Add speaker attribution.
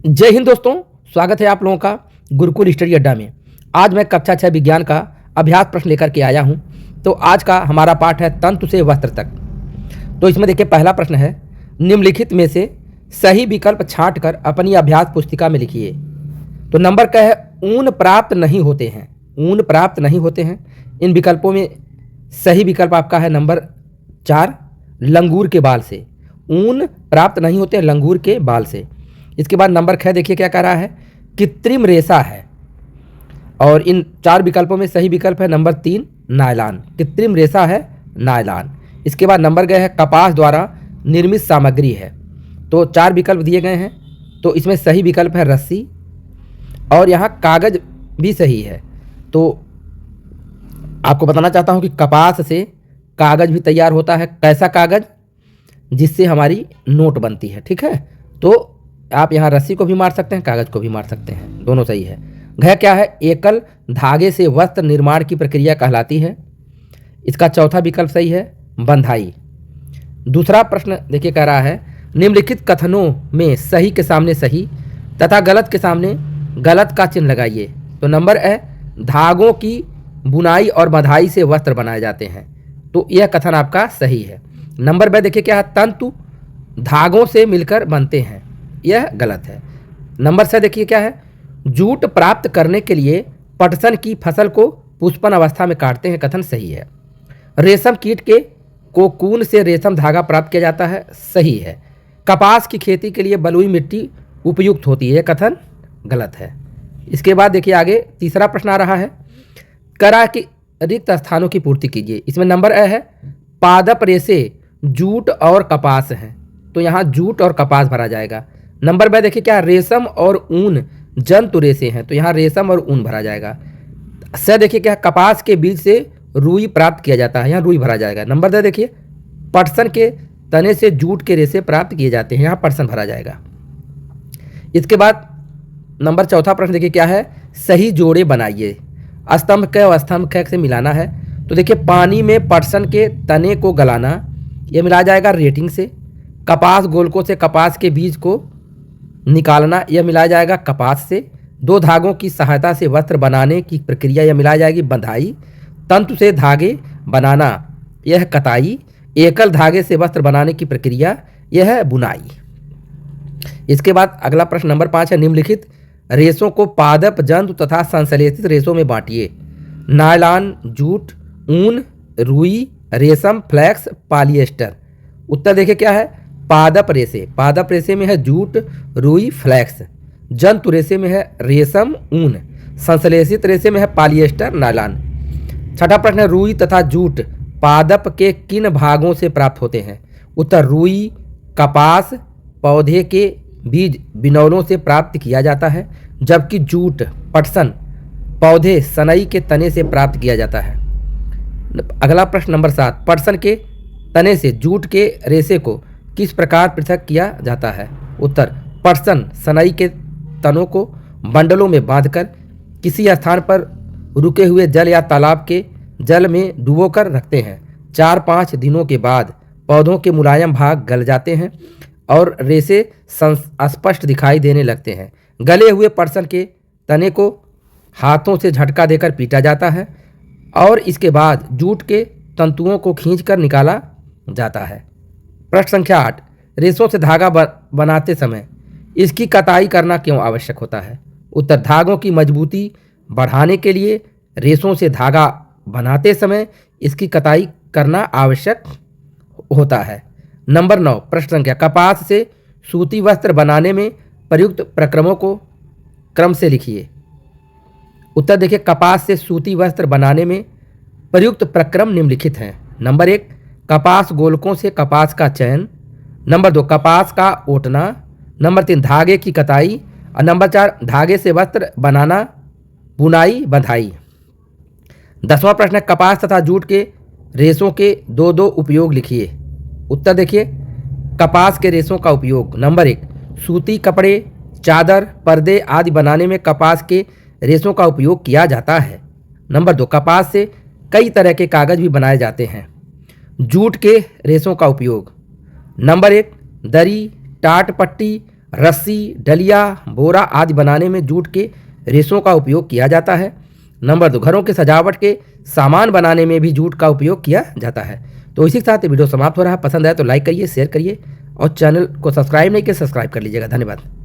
Speaker 1: जय हिंद दोस्तों, स्वागत है आप लोगों का गुरुकुल स्टडी अड्डा में। आज मैं कक्षा 6 विज्ञान का अभ्यास प्रश्न लेकर के आया हूं। तो आज का हमारा पाठ है तंतु से वस्त्र तक। तो इसमें देखिए पहला प्रश्न है, निम्नलिखित में से सही विकल्प छांटकर अपनी अभ्यास पुस्तिका में लिखिए। तो नंबर क्या है, ऊन प्राप्त नहीं होते हैं। ऊन प्राप्त नहीं होते हैं। इन विकल्पों में सही विकल्प आपका है नंबर 4, लंगूर के बाल से। ऊन प्राप्त नहीं होते हैं लंगूर के बाल से। इसके बाद नंबर 6 देखिए क्या कह रहा है, कृत्रिम रेशा है। और इन 4 विकल्पों में सही विकल्प है नंबर 3, नायलॉन। कृत्रिम रेशा है नायलॉन। इसके बाद नंबर गए है कपास द्वारा निर्मित सामग्री है। तो 4 विकल्प दिए गए हैं। तो इसमें सही विकल्प है रस्सी। और यहाँ कागज भी सही है। तो आपको बताना चाहता हूँ कि कपास से कागज भी तैयार होता है। कैसा कागज? जिससे हमारी नोट बनती है। ठीक है, तो आप यहाँ रस्सी को भी मार सकते हैं, कागज को भी मार सकते हैं, दोनों सही है। घ क्या है, एकल धागे से वस्त्र निर्माण की प्रक्रिया कहलाती है। इसका चौथा विकल्प सही है, बंधाई। दूसरा प्रश्न देखिए कह रहा है, निम्नलिखित कथनों में सही के सामने सही तथा गलत के सामने गलत का चिन्ह लगाइए। तो नंबर है, धागों की बुनाई और बंधाई से वस्त्र बनाए जाते हैं। तो यह कथन आपका सही है। नंबर ब देखिए क्या है, तंतु धागों से मिलकर बनते हैं। यह गलत है। नंबर 6 देखिए क्या है, जूट प्राप्त करने के लिए पटसन की फसल को पुष्पन अवस्था में काटते हैं। कथन सही है। रेशम कीट के कोकून से रेशम धागा प्राप्त किया जाता है। सही है। कपास की खेती के लिए बलुई मिट्टी उपयुक्त होती है। कथन गलत है। इसके बाद देखिए आगे तीसरा प्रश्न आ रहा है, करा कि रिक्त स्थानों की पूर्ति कीजिए। इसमें नंबर ए है, पादप रेशे जूट और कपास हैं। तो यहाँ जूट और कपास भरा जाएगा। नंबर ब देखिए क्या, रेशम और ऊन जंतु रेशे हैं। तो यहाँ रेशम और ऊन भरा जाएगा। स देखिए क्या, कपास के बीज से रुई प्राप्त किया जाता है। यहाँ रुई भरा जाएगा। नंबर द देखिए, पटसन के तने से जूट के रेशे प्राप्त किए जाते हैं। यहाँ पटसन भरा जाएगा। इसके बाद नंबर चौथा प्रश्न देखिए क्या है, सही जोड़े बनाइए। स्तंभ क और स्तंभ ख से मिलाना है। तो देखिए पानी में पटसन के तने को गलाना, यह मिला जाएगा रेटिंग से। कपास गोलकों से कपास के बीज को निकालना, यह मिलाया जाएगा कपास से। 2 धागों की सहायता से वस्त्र बनाने की प्रक्रिया, यह मिलाई जाएगी बंधाई। तंतु से धागे बनाना, यह कताई। एकल धागे से वस्त्र बनाने की प्रक्रिया, यह है बुनाई। इसके बाद अगला प्रश्न नंबर 5 है, निम्नलिखित रेशों को पादप जंतु तथा संश्लेषित रेशों में बांटिए। नायलॉन, जूट, ऊन, रुई, रेशम, फ्लैक्स, पॉलिएस्टर। उत्तर देखिए क्या है, पादप रेशे। पादप रेशे में है जूट, रुई, फ्लैक्स। जंतु रेशे में है रेशम, ऊन। संश्लेषित रेशे में है पॉलिएस्टर, नायलॉन। छठा प्रश्न है, रुई तथा जूट पादप के किन भागों से प्राप्त होते हैं? उत्तर रुई कपास पौधे के बीज बिनौलों से प्राप्त किया जाता है, जबकि जूट पटसन पौधे सनई के तने से प्राप्त किया जाता है। अगला प्रश्न नंबर 7, पटसन के तने से जूट के रेशे को किस प्रकार पृथक किया जाता है? उत्तर, पटसन सनई के तनों को बंडलों में बांधकर किसी स्थान पर रुके हुए जल या तालाब के जल में डुबोकर रखते हैं। 4-5 दिनों के बाद पौधों के मुलायम भाग गल जाते हैं और रेशे स्पष्ट दिखाई देने लगते हैं। गले हुए पटसन के तने को हाथों से झटका देकर पीटा जाता है और इसके बाद जूट के तंतुओं को खींचकर निकाला जाता है। प्रश्न संख्या 8, रेशों से धागा बनाते समय इसकी कताई करना क्यों आवश्यक होता है? उत्तर, धागों की मजबूती बढ़ाने के लिए रेशों से धागा बनाते समय इसकी कताई करना आवश्यक होता है। नंबर 9, प्रश्न संख्या, कपास से सूती वस्त्र बनाने में प्रयुक्त प्रक्रमों को क्रम से लिखिए। उत्तर देखिए, कपास से सूती वस्त्र बनाने में प्रयुक्त प्रक्रम निम्नलिखित हैं। नंबर 1, कपास गोलकों से कपास का चयन। नंबर 2, कपास का ओटना। नंबर 3, धागे की कताई। और नंबर 4, धागे से वस्त्र बनाना, बुनाई, बंधाई। 10वां प्रश्न है, कपास तथा जूट के रेशों के 2 उपयोग लिखिए। उत्तर देखिए, कपास के रेशों का उपयोग। नंबर 1, सूती कपड़े, चादर, पर्दे आदि बनाने में कपास के रेशों का उपयोग किया जाता है। नंबर 2, कपास से कई तरह के कागज भी बनाए जाते हैं। जूट के रेशों का उपयोग। नंबर 1, दरी, टाट पट्टी, रस्सी, डलिया, बोरा आदि बनाने में जूट के रेशों का उपयोग किया जाता है। नंबर 2, घरों के सजावट के सामान बनाने में भी जूट का उपयोग किया जाता है। तो इसी के साथ ये वीडियो समाप्त हो रहा है। पसंद आए तो लाइक करिए, शेयर करिए और चैनल को सब्सक्राइब नहीं किया सब्सक्राइब कर लीजिएगा। धन्यवाद।